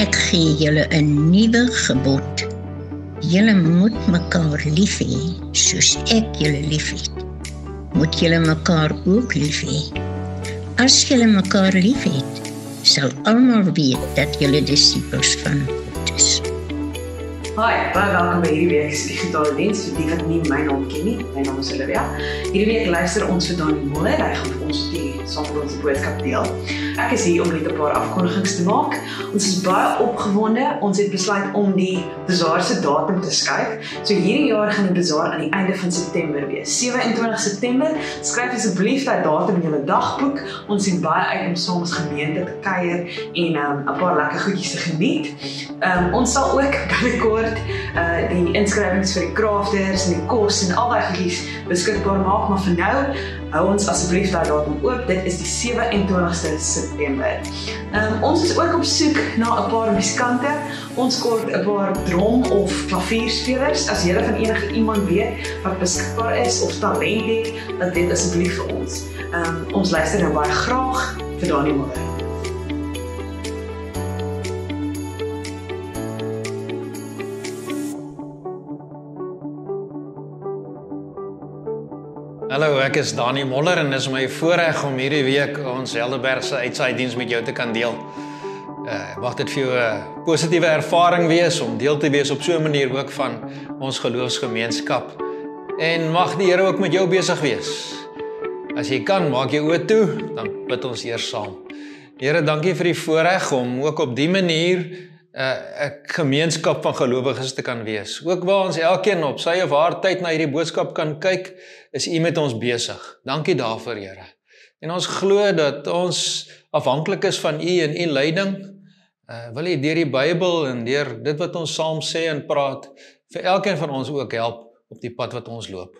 Ek gee julle 'n nuwe gebod. Julle moet mekaar lief hê, soos ek julle lief het. Moet julle mekaar ook lief hê. As julle mekaar lief het, sal almal weet dat julle disippels van God is. Hi, baie welkom by hierdie week se digitale diens. Vir die wat nie my naam ken nie, my naam is Olivia. Hierdie week luister ons vir Dani Moller. Hy gaan vir ons saam met ons boodskap deel. Ek is hier om net 'n paar afkondigings te maak. Ons is baie opgewonde. Ons het besluit om die bazaar se datum te skuif. So hierdie jaar gaan die bazaar aan die einde van September wees. 27 September. Skryf asseblief daai datum in julle dagboek. Ons sien baie uit om saam as gemeente te kuier en 'n paar lekker goedjies te geniet. Ons sal ook binnekort die inskrywings vir die crafters en die kos en al daai goedjies beskikbaar maak, maar vir nou hou ons asseblief daai datum oop. Dit is die 27ste September. Ons is ook op soek na 'n paar musikante. Ons kort 'n paar drum of klavierspelers. As julle van enige iemand weet wat beskikbaar is of talent het, laat dit asseblief vir ons. Ons luister nou baie graag vir Dani Moller. Hallo, ek is Dani Moller en dis my voorreg om hierdie week ons Helderbergse uitsaaidiens met jou te kan deel. Mag dit vir jou 'n positiewe ervaring wees om deel te wees op so 'n manier ook van ons geloofsgemeenskap. En mag die Here ook met jou besig wees. As jy kan, maak jou oë toe, dan bid ons eers saam. Here, dankie vir die voorreg om ook op die manier 'n gemeenskap van gelowiges te kan wees. Ook waar ons elkeen op sy of haar tyd na hierdie boodskap kan kyk, is U met ons besig. Dankie daarvoor, Here. En ons glo dat ons afhanklik is van U en U leiding. Wil U deur die Bybel en deur dit wat ons saam sê en praat, vir elkeen van ons ook help op die pad wat ons loop.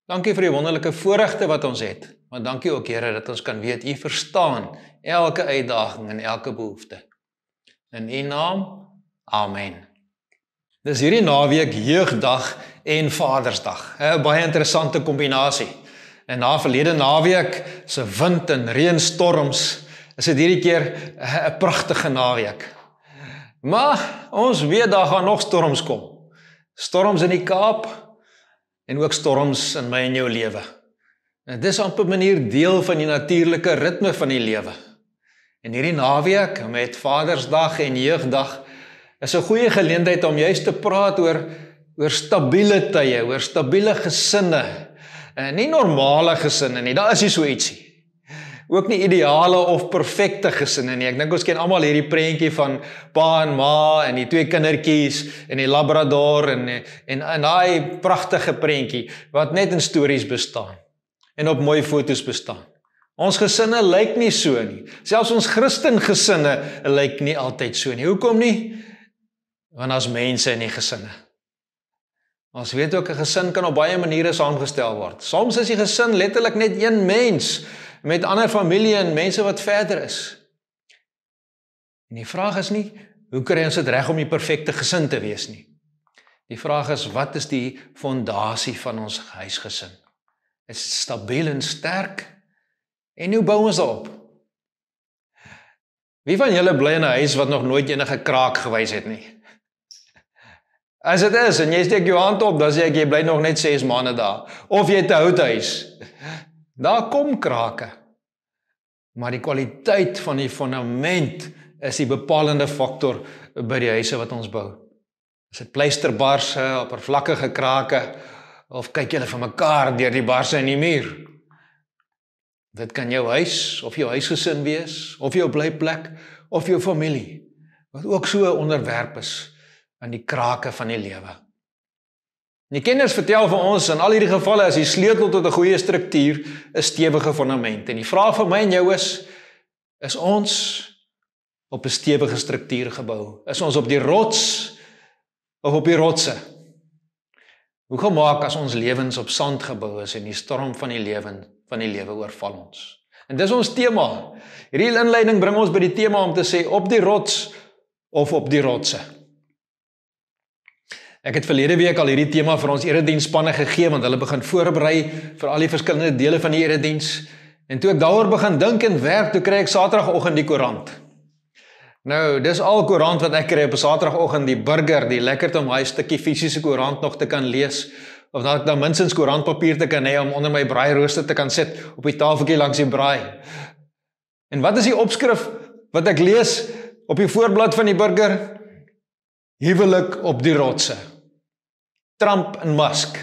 Dankie vir die wonderlike voorregte wat ons het. Maar dankie ook, Here, dat ons kan weet U verstaan elke uitdaging en elke behoefte. In U naam, amen. Dis hierdie naweek Jeugdag en Vadersdag. 'n Baie interessante kombinasie. En na verlede naweek se wind en reënstorms is dit hierdie keer 'n pragtige naweek. Maar ons weet daar gaan nog storms kom. Storms in die Kaap en ook storms in my en jou lewe. En dis op 'n manier deel van die natuurlike ritme van die lewe. En hierdie naweek met Vadersdag en Jeugdag is 'n goeie geleentheid om juist te praat oor stabiele tye, oor stabiele gesinne. Nie normale gesinne nie, daar is nie so ietsie. Ook nie ideale of perfekte gesinne nie. Ek dink ons ken almal hierdie prentjie van pa en ma en die twee kindertjies en die labrador en daai pragtige prentjie wat net in stories bestaan en op mooi foto's bestaan. Ons gesinne lyk nie so nie. Selfs ons Christen gesinne lyk nie altyd so nie. Hoekom nie? Want as mense in die gesinne. Ons weet ook 'n gesin kan op baie maniere saamgestel word. Soms is die gesin letterlik net een mens met ander familie en mense wat verder is. En die vraag is nie, hoe kry ons dit reg om die perfekte gesin te wees nie? Die vraag is, wat is die fondasie van ons huisgesin? Is dit stabiel en sterk? En hoe bou ons daarop? Wie van julle bly in 'n huis wat nog nooit enige kraak gewys het nie? As dit is, en jy steek jou hand op, dan sê ek, jy bly nog net 6 maande daar. Of jy het 'n houthuis. Daar kom krake. Maar die kwaliteit van die fundament is die bepalende faktor by die huise wat ons bou. Is dit pleisterbarse, oppervlakkige krake, of kyk julle vir mekaar deur die barse in die muur? Dit kan jou huis, of jou huisgesin wees, of jou blyplek, of jou familie, wat ook so onderwerp is aan die krake van die lewe. Die kenners vertel vir ons, in al hierdie gevalle, is die sleutel tot 'n goeie struktuur 'n stewige fundament. En die vraag vir my en jou is ons op 'n stewige struktuur gebou? Is ons op die rots of op die rotse? Hoe gemaak as ons lewens op sand gebou is en die storm van die lewe oorval ons? En dis ons tema. Hierdie inleiding bring ons by die tema om te sê op die rots of op die rotse. Ek het verlede week al hierdie tema vir ons erediensspanne gegee, want hulle begin voorberei vir al die verskillende dele van die erediens. En toe ek daaroor begin dink en werk, toe kry ek Saterdagoggend die koerant. Nou, dis al koerant wat ek kry op 'n Saterdagoggend, die burger, die lekker om hy stukkie fisiese koerant nog te kan lees, of dat ek dan minstens koerantpapier te kan hê om onder my braairooster te kan sit op die tafeltjie langs die braai. En wat is die opskrif wat ek lees op die voorblad van die burger? Huwelik op die rotse. Trump en Musk.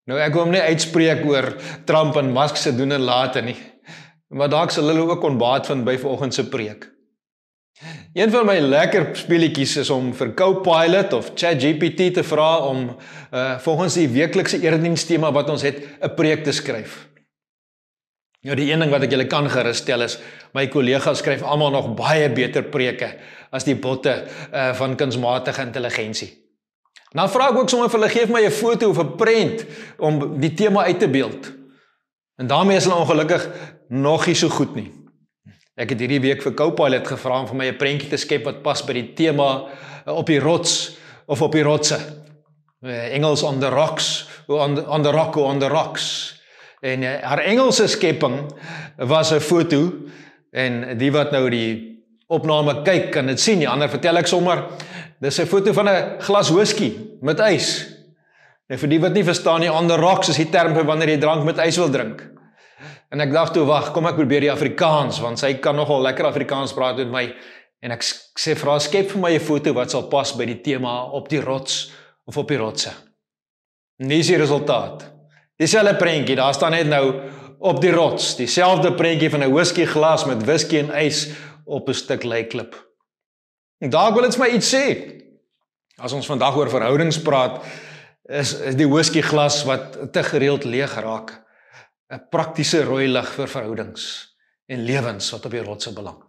Nou ek wil hom nie uitspreek oor Trump en Musk se doen en late nie, maar dalk sal hulle ook kon baat vind by vanoggend se preek. Een van my lekker speletjies is om vir Copilot of ChatGPT te vra om volgens die weeklikse eredienstema wat ons het, 'n preek te skryf. Nou die een ding wat ek julle kan gerustel is, my kollegas skryf almal nog baie beter preke as die botte van kunsmatige intelligensie. Nou vra ek ook sommer vir hulle, geef my 'n foto of 'n prent om die tema uit te beeld. En daarmee is hulle ongelukkig nog nie so goed nie. Ek het hierdie week vir Copilot gevra om vir my 'n prentjie te skep wat pas by die tema op die rots of op die rotse. Engels on the rocks, on the rock or on the rocks. En haar Engelse skepping was 'n foto, en die wat nou die opname kyk kan dit sien, die ander vertel ek sommer, dis 'n foto van 'n glas whisky met ys. En vir die wat nie verstaan nie, on the rocks is die term vir wanneer jy drank met ys wil drink. En ek dacht toe, wag, kom ek probeer die Afrikaans, want sy kan nogal lekker Afrikaans praat met my, en ek sê, vra, skep vir my 'n foto wat sal pas by die tema op die rots of op die rotse. En hier is die resultaat. Dieselfde prentjie, daar staan net nou op die rots, dieselfde prentjie van 'n whiskyglas met whisky en ys op 'n stuk leiklip. En daar wil dit my iets sê. As ons vandag oor verhoudings praat, is die whiskyglas wat te gereeld leeg raak, 'n praktiese rooi lig vir verhoudings en lewens wat op die rotse beland.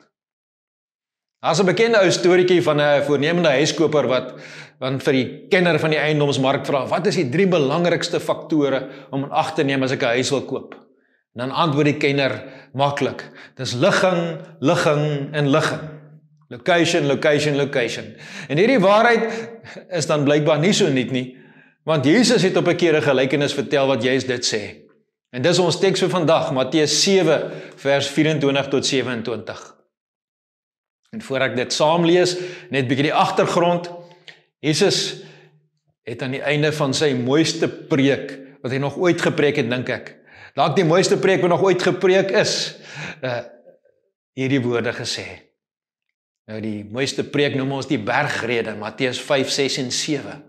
Daar's 'n bekende ou storieetjie van 'n voornemende huiskoper wat vir die kenner van die eiendomsmark vra, wat is die 3 belangrikste faktore om in ag te neem as ek 'n huis wil koop? En dan antwoord die kenner maklik, dis ligging, ligging en ligging. Location, location, location. En hierdie waarheid is dan blykbaar nie so nuut nie, want Jesus het op 'n keer 'n gelykenis vertel wat juist dit sê. En dis ons teks vir vandag, Matteus 7 vers 24 tot 27. En voor ek dit saam lees, net bietjie die agtergrond. Jesus het aan die einde van sy mooiste preek, wat hy nog ooit gepreek het, dink ek, dalk die mooiste preek wat nog ooit gepreek is, hierdie woorde gesê. Nou die mooiste preek noem ons die bergrede, Matteus 5, 6 en 7.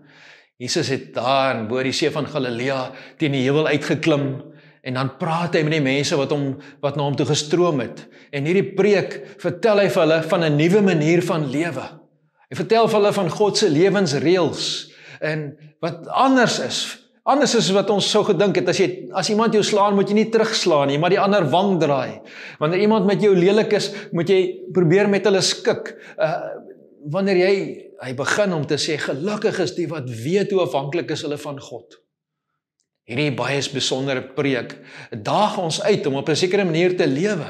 Jesus het daar bo die see van Galilea teen die heuwel uitgeklim, en dan praat hy met die mense wat na hom toe gestroom het. En hierdie preek vertel hy vir hulle van 'n nuwe manier van lewe. Hy vertel vir hulle van God se lewensreëls en wat anders is. Anders is wat ons sou gedink het, as iemand jou slaan, moet jy nie terugslaan nie, maar die ander wang draai. Wanneer iemand met jou lelik is, moet jy probeer met hulle skik. Wanneer hy begin om te sê, gelukkig is die wat weet hoe afhanklik is hulle van God. Hierdie baie besondere preek daag ons uit om op 'n sekere manier te lewe.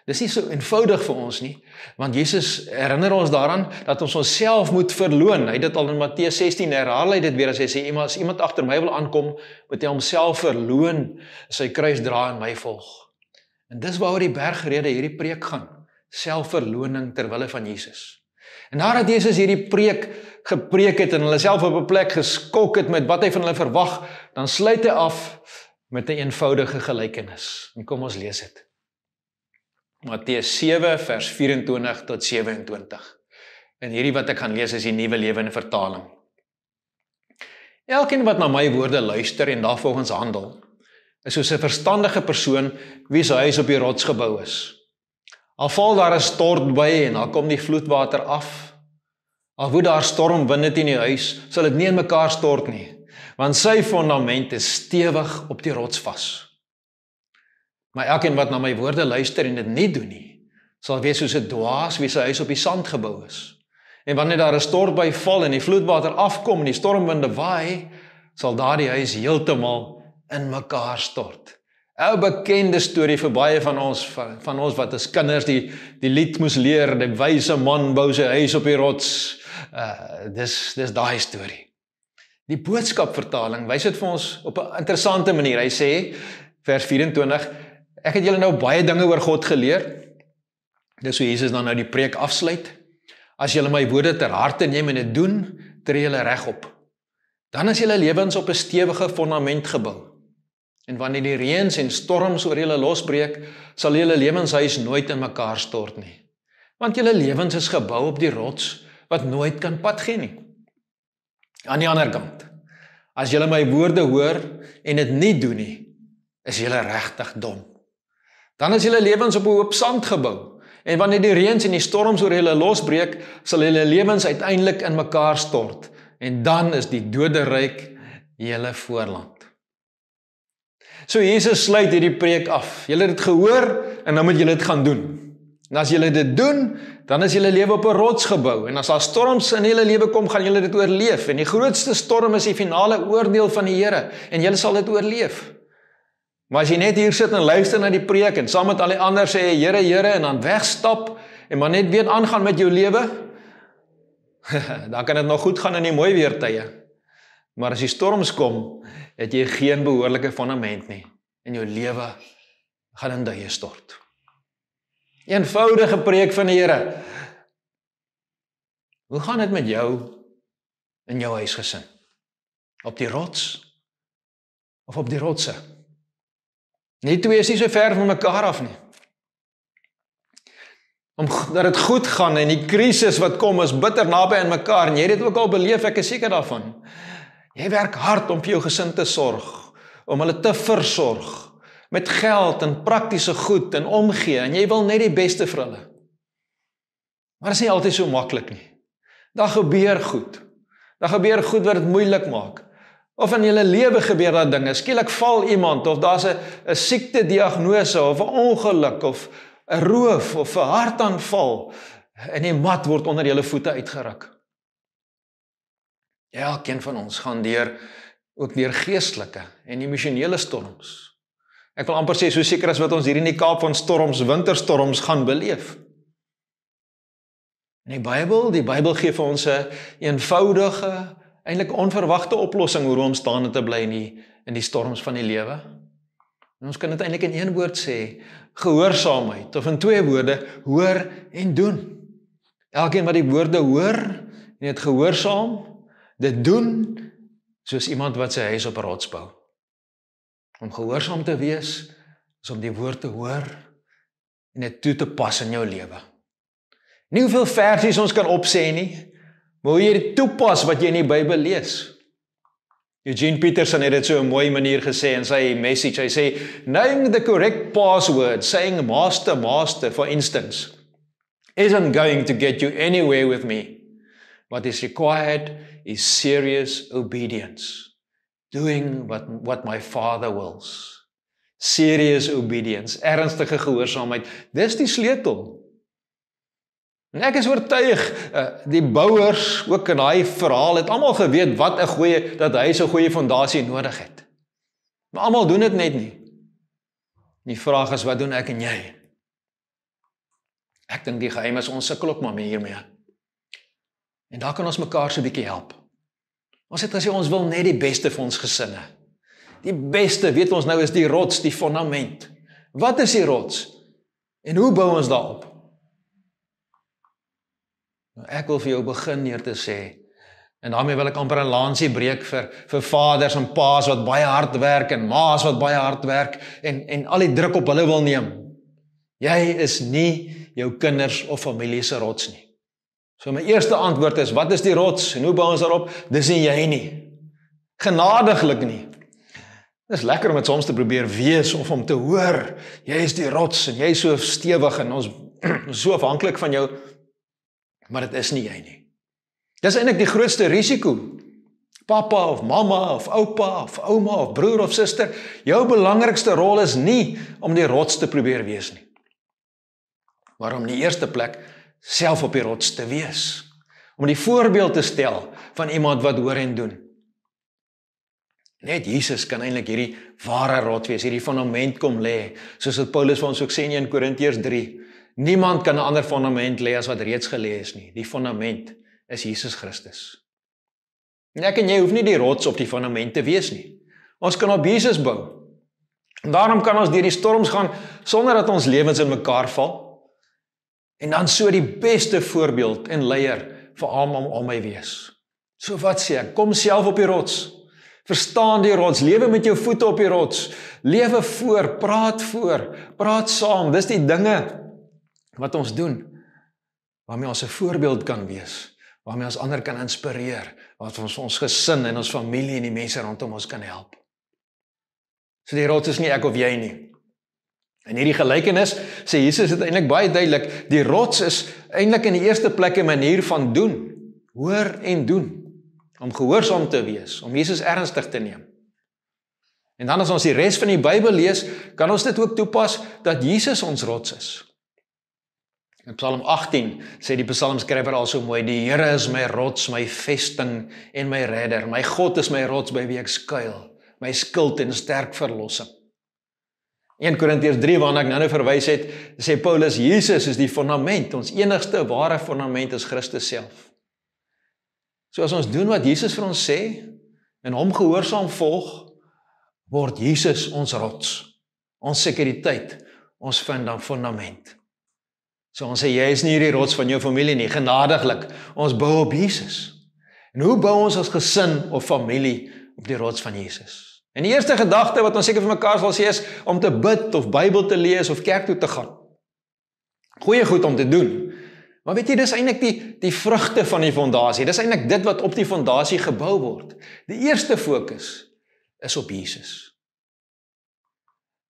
Dis nie so eenvoudig vir ons nie, want Jesus herinner ons daaraan dat ons onsself moet verloon. Hy het dit al in Matteus 16 herhaal hy dit weer, as hy sê, as iemand agter my wil aankom, moet hy homself verloon, sy kruis dra en my volg. En dis waaroor die bergrede hierdie preek gaan, selfverloning ter wille van Jesus. En nadat Jesus hierdie preek gepreek het en hulle self op 'n plek geskok het met wat hy van hulle verwag, dan sluit hy af met 'n eenvoudige gelykenis. En kom ons lees dit. Matteus 7 vers 24 tot 27. En hierdie wat ek gaan lees is die Nuwe Lewende Vertaling. Elkeen wat na my woorde luister en daarvolgens handel, is soos 'n verstandige persoon wie se huis op die rots gebou is. Al val daar 'n stort by en al kom die vloedwater af, al woed daar stormwinde teen die huis, sal dit nie in mekaar stort nie, want sy fondament is stewig op die rots vas. Maar elkeen wat na my woorde luister en dit nie doen nie, sal wees soos 'n dwaas wie sy huis op die sand gebou is. En wanneer daar 'n stortbui val en die vloedwater afkom en die stormwinde waai, sal daardie huis heeltemal in mekaar stort. 'n bekende storie vir baie van ons wat as kinders die lied moes leer, die wyse man bou sy huis op die rots. Dis daai storie. Die boodskapvertaling wys dit vir ons op 'n interessante manier. Hy sê, vers 24, ek het julle nou baie dinge oor God geleer, Dis hoe Jesus dan nou die preek afsluit. As julle my woorde ter harte neem en dit doen, tree julle regop. Dan is julle lewens op 'n stewige fondament gebou. En wanneer die reëns en storms oor julle losbreek, sal julle lewenshuis nooit in mekaar stort nie. Want julle lewens is gebou op die rots wat nooit kan padgee nie. Aan die ander kant, as julle my woorde hoor en dit nie doen nie, is julle regtig dom. Dan is julle lewens op 'n hoop sand gebou. En wanneer die reëns en die storms oor julle losbreek, sal julle lewens uiteindelik in mekaar stort. En dan is die doderyk julle voorland. So Jesus sluit hierdie preek af. Julle het dit gehoor en nou moet julle dit gaan doen. En as julle dit doen, dan is julle lewe op 'n rots gebou. En as daar storms in julle lewe kom, gaan julle dit oorleef. En die grootste storm is die finale oordeel van die Here. En julle sal dit oorleef. Maar as jy net hier sit en luister na die preek en saam met al die ander sê, Here, Here, en dan wegstap, en maar net weer aangaan met jou lewe, dan kan dit nog goed gaan in die mooi weertye. Maar as die storms kom, het jy geen behoorlike fondament nie, en jou lewe gaan in duie stort. Eenvoudige preek van die Here. Hoe gaan dit met jou in jou huisgesin? Op die rots of op die rotse? Die twee is nie so ver van mekaar af nie. Omdat dit goed gaan en die krisis wat kom is bitter naby aan mekaar en jy het dit ook al beleef, ek is seker daarvan. Jy werk hard om vir jou gesin te sorg, om hulle te versorg, met geld en praktiese goed en omgee, en jy wil net die beste vir hulle. Maar dit is nie altyd so maklik nie. Daar gebeur goed. Daar gebeur goed wat dit moeilik maak. Of in julle lewe gebeur daar dinge, skielik val iemand, of daar's 'n siekte diagnose, of 'n ongeluk, of 'n roof, of 'n hartaanval, en die mat word onder julle voete uitgeruk. Elkeen van ons gaan ook deur geestelike en emosionele storms. Ek wil amper sê, so seker as wat ons hier in die Kaap van storms, winterstorms gaan beleef. En die Bybel gee vir ons 'n eenvoudige, eintlik onverwagte oplossing hoe om staande te bly in die storms van die lewe. En ons kan dit eintlik in een woord sê, gehoorsaamheid, of in twee woorde, hoor en doen. Elkeen wat die woorde hoor, en het gehoorsaam, dit doen, soos iemand wat sy huis op 'n rots bou. Om gehoorsaam te wees, is om die woord te hoor, en dit toe te pas in jou lewe. Nie hoeveel versies ons kan opsê nie, maar hoe jy dit toepas wat jy in die Bybel lees. Eugene Peterson het dit so 'n mooi manier gesê in sy message. Hy sê, knowing the correct password, saying master, master, for instance, isn't going to get you anywhere with me. What is required is serious obedience. Doing what my Father wills. Serious obedience, ernstige gehoorsaamheid. Dis die sleutel. En ek is oortuig, die bouers, ook in daai verhaal, het almal geweet dat hy 'n goeie fondasie nodig het. Maar almal doen dit net nie. Die vraag is, wat doen ek en jy? Ek dink die geheim is, ons sukkel ook maar hiermee. En daar kan ons mekaar so 'n bietjie help. Ons het gesê, ons wil net die beste vir ons gesinne. Die beste, weet ons nou, is die rots, die fondament. Wat is die rots? En hoe bou ons daarop? Ek wil vir jou begin neer te sê, en daarmee wil ek amper 'n lansie breek vir vaders en paas wat baie hard werk, en maas wat baie hard werk, en al die druk op hulle wil neem. Jy is nie jou kinders of familie se rots nie. So my eerste antwoord is, wat is die rots, en hoe bou ons daarop? Dis nie jy nie. Genadiglik nie. Dis lekker om dit soms te probeer wees, of om te hoor, jy is die rots, en jy is so stewig, en ons is so afhanklik van jou, maar dit is nie jy nie. Dis eintlik die grootste risiko. Papa of mamma of oupa of ouma of broer of suster, jou belangrikste rol is nie om die rots te probeer wees nie. Maar om in die eerste plek self op die rots te wees. Om die voorbeeld te stel van iemand wat hoor en doen. Net Jesus kan eintlik hierdie ware rot wees, hierdie fondament kom lê, soos wat Paulus vir ons ook sê in 1 Korintiërs 3. Niemand kan 'n ander fondament lê as wat reeds gelê is nie. Die fondament is Jesus Christus. En ek en jy hoef nie die rots op die fondament te wees nie. Ons kan op Jesus bou. En daarom kan ons deur die storms gaan sonder dat ons lewens in mekaar val. En dan so die beste voorbeeld en leier vir almal om my wees. So wat sê ek? Kom self op die rots. Verstaan die rots, lewe met jou voete op die rots. Lewe voor, praat saam. Dis die dinge wat ons doen, waarmee ons 'n voorbeeld kan wees, waarmee ons ander kan inspireer, wat ons gesin en ons familie en die mense rondom ons kan help. So die rots is nie ek of jy nie. In hierdie gelykenis sê Jesus het eintlik baie duidelik, die rots is eintlik in die eerste plek 'n manier van doen, hoor en doen, om gehoorsaam te wees, om Jesus ernstig te neem. En dan as ons die res van die Bybel lees, kan ons dit ook toepas dat Jesus ons rots is. In Psalm 18 sê die psalmskrywer al so mooi, die Here is my rots, my vesting en my redder. My God is my rots by wie ek skuil, my skild en sterk verlossing. 1 Korintiërs 3 waarna ek nou verwys het, sê Paulus, Jesus is die fondament, ons enigste ware fondament is Christus self. So as ons doen wat Jesus vir ons sê, en hom gehoorsaam volg, word Jesus ons rots, ons sekuriteit, ons fondament. So ons sê, jy is nie hierdie rots van jou familie nie, genadiglik, ons bou op Jesus. En hoe bou ons as gesin of familie op die rots van Jesus? En die eerste gedagte wat ons seker vir mekaar sal sê is, om te bid of Bybel te lees of kerk toe te gaan. Goeie goed om te doen. Maar weet jy, dis eintlik die vrugte van die fondasie. Dis eintlik dit wat op die fondasie gebou word. Die eerste fokus is op Jesus.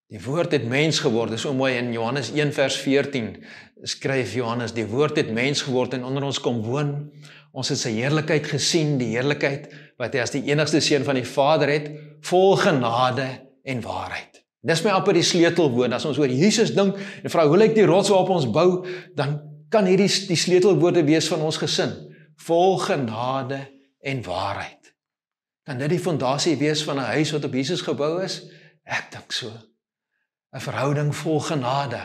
Die woord het mens geword, dis so mooi in Johannes 1 vers 14, skryf Johannes, die woord het mens geword en onder ons kom woon. Ons het sy heerlikheid gesien, die heerlikheid wat hy as die enigste seun van die Vader het, vol genade en waarheid. Dis my amper die sleutelwoord, as ons oor Jesus dink en vra, hoe lyk die rots waarop ons bou, dan kan hierdie die sleutelwoorde wees van ons gesin, vol genade en waarheid. Kan dit die fondasie wees van 'n huis wat op Jesus gebou is? Ek dink so. 'n verhouding vol genade,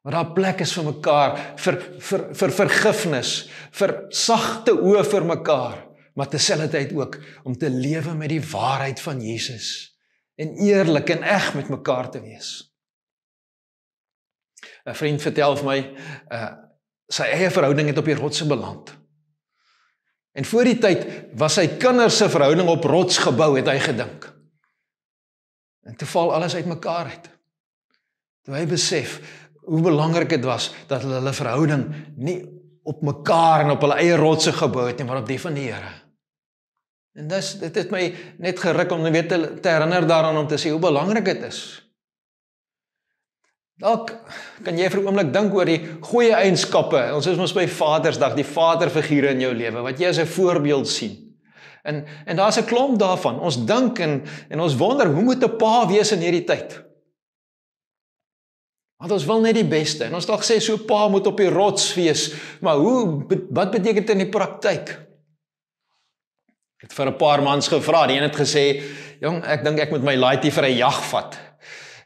waar daar plek is vir mekaar, vir vergifnis, vir sagte oë vir mekaar, maar terselfdertyd ook om te lewe met die waarheid van Jesus en eerlik en eg met mekaar te wees. 'n vriend vertel vir my, sy eie verhouding het op die rotse beland. En voor die tyd was sy kinders se verhouding op rots gebou, het hy gedink. En toe val alles uit mekaar uit. Toe hy besef hoe belangrik dit was dat hulle verhouding nie op mekaar en op hulle eie rotse gebou het nie, maar op die van die Here. En dit het my net geruk om weer te herinner daaraan om te sê hoe belangrik dit is. Dalk kan jy vir 'n oomblik dink oor die goeie eienskappe. Ons is mos by Vadersdag, die vaderfigure in jou lewe wat jy as 'n voorbeeld sien. En daar's 'n klomp daarvan. Ons dink en ons wonder hoe moet 'n pa wees in hierdie tyd? Want ons wil net die beste. En ons dalk sê so pa moet op die rots wees, maar wat beteken dit in die praktyk? Ek het vir 'n paar mans gevra, die een het gesê, jong, ek dink ek moet my laaitie vir 'n jag vat.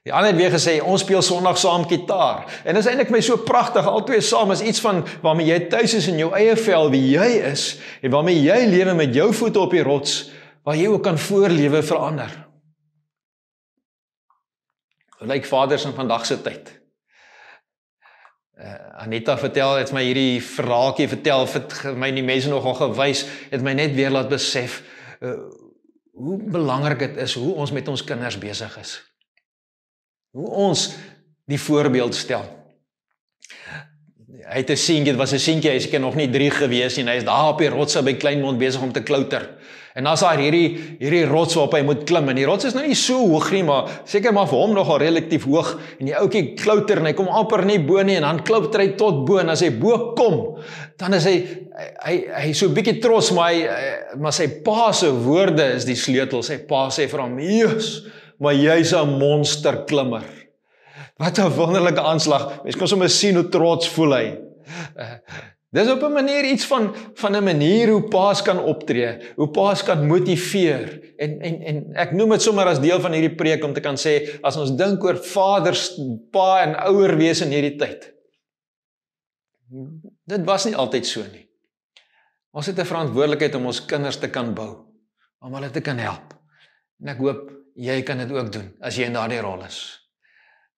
Die ander het weer gesê, ons speel Sondag saam gitaar. En dit is eintlik my so pragtig, albei saam is iets van waarmee jy tuis is in jou eie vel, wie jy is, en waarmee jy lewe met jou voete op die rots, waar jy ook kan voorlewe vir ander. Hoe lyk vaders in vandag se tyd? Anita vertel, het my hierdie verhaaltjie vertel, het my die mense nogal gewys, het my net weer laat besef, hoe belangrik dit is, hoe ons met ons kinders besig is. Hoe ons die voorbeeld stel. Hy het 'n seentjie, dit was 'n seentjie, hy is seker nog nie 3 gewees nie, en hy is daar op die rotse by Kleinmond besig om te klouter. En dan is daar hierdie rots waarop hy moet klim, en die rots is nou nie so hoog nie, maar seker maar vir hom nogal relatief hoog, en die ouetjie klouter, en hy kom amper nie bo nie, en dan klouter hy tot bo, en as hy bo kom, dan is hy so 'n bietjie trots, maar sy pa se woorde is die sleutel. Sy pa sê vir hom, "Jesus, maar jy's 'n monster klimmer." Wat 'n wonderlike aanslag. Mens kan sommer sien hoe trots voel hy. Dis op 'n manier iets van 'n manier hoe paas kan optree, hoe paas kan motiveer. En ek noem dit sommer as deel van hierdie preek om te kan sê, as ons dink oor vaders, pa en ouer wees in hierdie tyd. Dit was nie altyd so nie. Ons het 'n verantwoordelikheid om ons kinders te kan bou, om hulle te kan help. En ek hoop jy kan dit ook doen as jy in daardie rol is.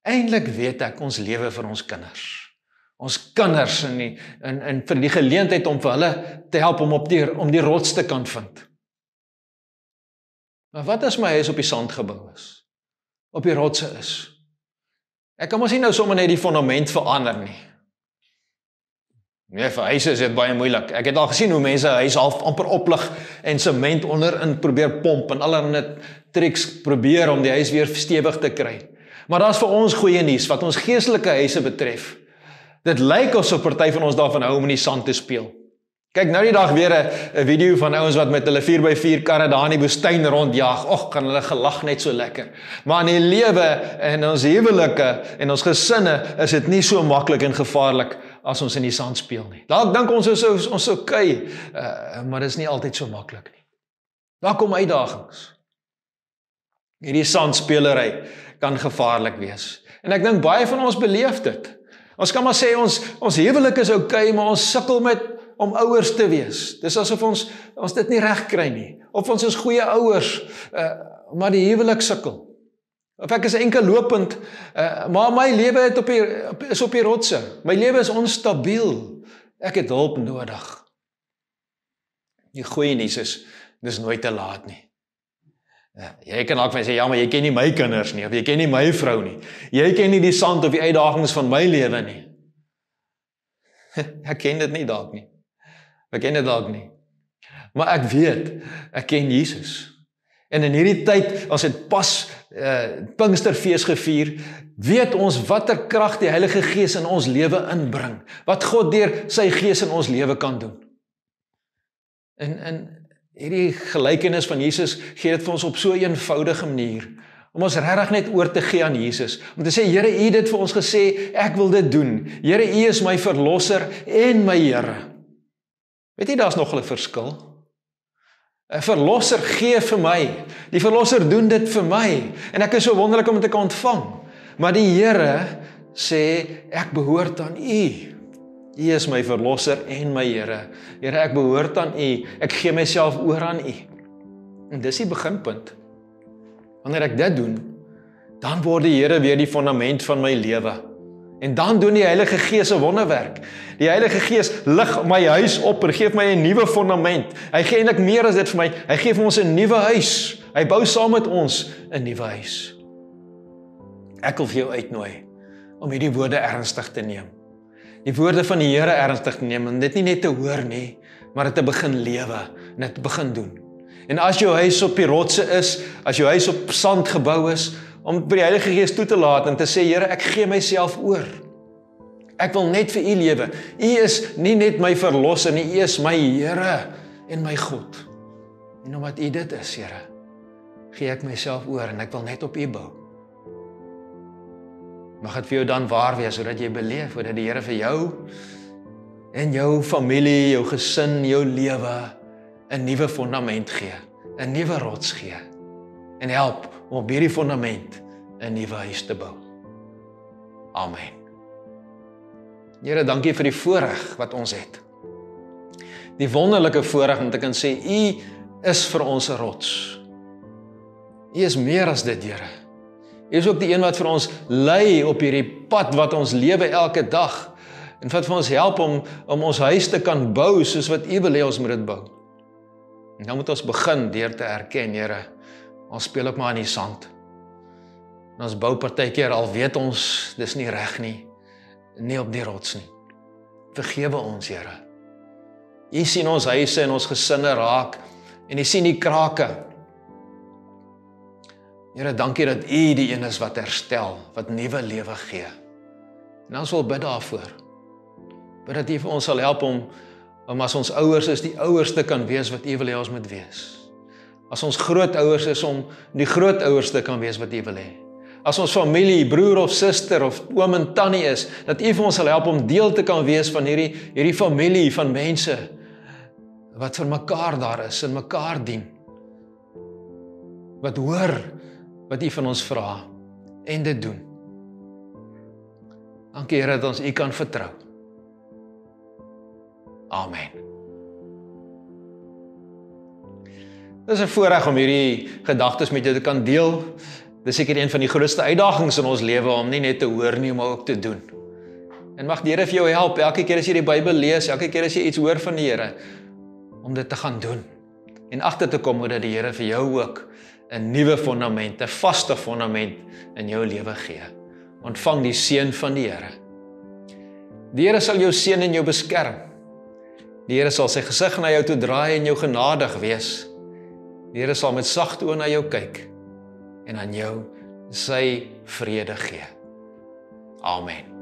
Eintlik weet ek ons lewe vir ons kinders. ons kinders en vir die geleentheid om vir hulle te help om die rots te kan vind. Maar wat as my huis op die sand gebou is? Op die rotse is? Ek kan mos nie nou sommer net die fondament verander nie. Nee, vir huise is dit baie moeilik. Ek het al gesien hoe mense huis half amper oplig en sement onderin probeer pomp en allerlei triks probeer om die huis weer stewig te kry. Maar daar's vir ons goeie nuus wat ons geestelike huise betref. Dit lyk asof party van ons daarvan hou om in die sand te speel. Kyk, nou die dag weer 'n video van ouens wat met hulle 4x4 karre daar in die woestyn rondjaag. Och, kan hulle gelag net so lekker. Maar in die lewe en ons huwelike en ons gesinne is dit nie so maklik en gevaarlik as ons in die sand speel nie. Dalk dink ons is okay, maar dit is nie altyd so maklik nie. Daar kom uitdagings. Hierdie sandspeelery kan gevaarlik wees. En ek dink baie van ons beleef dit. Ons kan maar sê ons huwelik is okay, maar ons sukkel om ouers te wees. Dis asof ons dit nie reg kry nie. Of ons is goeie ouers, maar die huwelik sukkel. Of ek is enkel lopend, maar my lewe is op die rotse. My lewe is onstabiel. Ek het hulp nodig. Die goeie nuus is, dis nooit te laat nie. Jy kan ook sê, ja, maar jy ken nie my kinders nie, of jy ken nie my vrou nie. Jy ken nie die sand of die uitdagings van my lewe nie. Ek ken dit nie dalk nie. Ek ken dit dalk nie. Maar ek weet, ek ken Jesus. En in hierdie tyd, as dit pas Pinksterfees gevier, weet ons watter krag die Heilige Gees in ons lewe inbring. Wat God deur sy Gees in ons lewe kan doen. En hierdie gelykenis van Jesus gee dit vir ons op so 'n eenvoudige manier, om ons regtig net oor te gee aan Jesus, om te sê, Here, U het dit vir ons gesê, ek wil dit doen. Here, U is my verlosser en my Here. Weet jy, daar's nog 'n verskil. 'n Verlosser gee vir my. Die verlosser doen dit vir my. En ek is so wonderlik om dit te kan ontvang. Maar die Here sê, ek behoort aan U. U is my verlosser en my Here. Here, ek behoort aan U. Ek gee myself oor aan U. En dis die beginpunt. Wanneer ek dit doen, dan word die Here weer die fondament van my lewe. En dan doen die Heilige Gees 'n wonderwerk. Die Heilige Gees lig my huis op en gee my 'n nuwe fondament. Hy gee eintlik meer as dit vir my. Hy gee vir ons 'n nuwe huis. Hy bou saam met ons 'n nuwe huis. Ek wil vir jou uitnooi om hierdie woorde ernstig te neem. Die woorde van die Here ernstig te neem en dit nie net te hoor nie, maar dit te begin lewe en dit te begin doen. En as jou huis op die rotse is, as jou huis op sand gebou is, om by die Heilige Gees toe te laat en te sê, Here, ek gee myself oor. Ek wil net vir U lewe. U is nie net my verlosser nie, U is my Here en my God. En omdat U dit is, Here, gee ek myself oor en ek wil net op U bou. Mag dit vir jou dan waar wees, sodat jy beleef, dat die Here vir jou en jou familie, jou gesin, jou lewe 'n nuwe fondament gee, 'n nuwe rots gee en help om op hierdie fondament 'n nuwe huis te bou. Amen. Here, dankie vir die voorreg wat ons het. Die wonderlike voorreg om te kan sê, U is vir ons 'n rots. U is meer as dit, Here. U is ook die een wat vir ons lei op hierdie pad wat ons lewe elke dag en wat vir ons help om ons huis te kan bou soos wat U wil hê ons moet dit bou. En dan moet ons begin deur te erken, Here, ons speel ook maar in die sand. En ons bou partykeer al weet ons dis nie reg nie op die rots nie. Vergewe ons, Here. U sien ons huise en ons gesinne raak en U sien die krake. Here, dankie dat U die een is wat herstel, wat nuwe lewe gee. En ons wil bid daarvoor. Bid dat U vir ons sal help om as ons ouers is, die ouers te kan wees wat U wil hê ons moet wees. As ons grootouers is, om die grootouers te kan wees wat U wil hê. As ons familie, broer of suster of oom en tannie is, dat U vir ons sal help om deel te kan wees van hierdie familie van mense wat vir mekaar daar is en mekaar dien. Wat hoor wat U van ons vra en dit doen. Dankie, Here, dat ons U kan vertrou. Amen. Dit is 'n voorreg om hierdie gedagtes met jou te kan deel. Dit is seker een van die grootste uitdagings in ons lewe om nie net te hoor nie, maar ook te doen. En mag die Here vir jou help, elke keer as jy die Bybel lees, elke keer as jy iets hoor van die Here, om dit te gaan doen. En agter te kom dat die Here vir jou ook 'n nuwe fondament, 'n vaste fondament in jou lewe gee. Ontvang die seën van die Here. Die Here sal jou seën en jou beskerm. Die Here sal sy gesig na jou toe draai en jou genadig wees. Die Here sal met sagte oë na jou kyk en aan jou sy vrede gee. Amen.